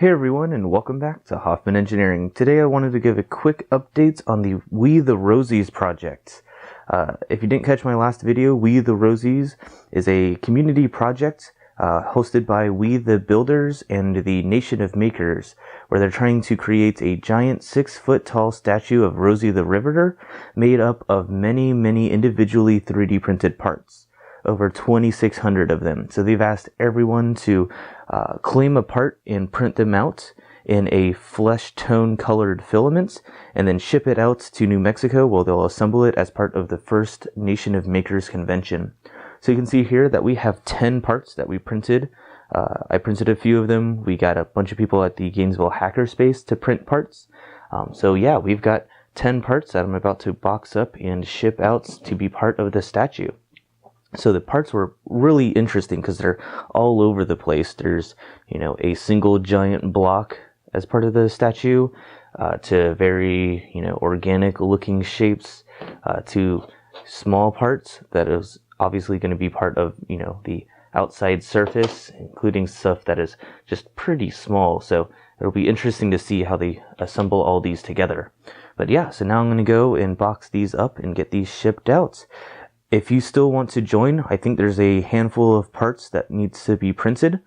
Hey everyone, and welcome back to Hoffman Engineering. Today I wanted to give a quick update on the We the Rosies project. If you didn't catch my last video, We the Rosies is a community project hosted by We the Builders and the Nation of Makers, where they're trying to create a giant 6-foot tall statue of Rosie the Riveter made up of many individually 3D printed parts. Over 2,600 of them. So they've asked everyone to claim a part and print them out in a flesh tone colored filament and then ship it out to New Mexico where they'll assemble it as part of the first Nation of Makers convention. So you can see here that we have 10 parts that we printed. I printed a few of them. We got a bunch of people at the Gainesville Hackerspace to print parts. So yeah, we've got 10 parts that I'm about to box up and ship out to be part of the statue. So the parts were really interesting because they're all over the place. There's, a single giant block as part of the statue, to very, organic looking shapes, to small parts that is obviously going to be part of, the outside surface, including stuff that is just pretty small. So it'll be interesting to see how they assemble all these together. But yeah, so now I'm going to go and box these up and get these shipped out. If you still want to join, I think there's a handful of parts that needs to be printed.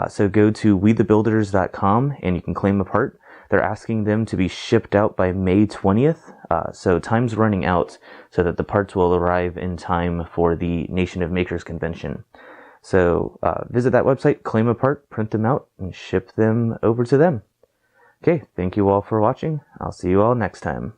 So go to wethebuilders.com and you can claim a part. They're asking them to be shipped out by May 20th. So time's running out so that the parts will arrive in time for the Nation of Makers convention. So visit that website, claim a part, print them out, and ship them over to them. Okay, thank you all for watching. I'll see you all next time.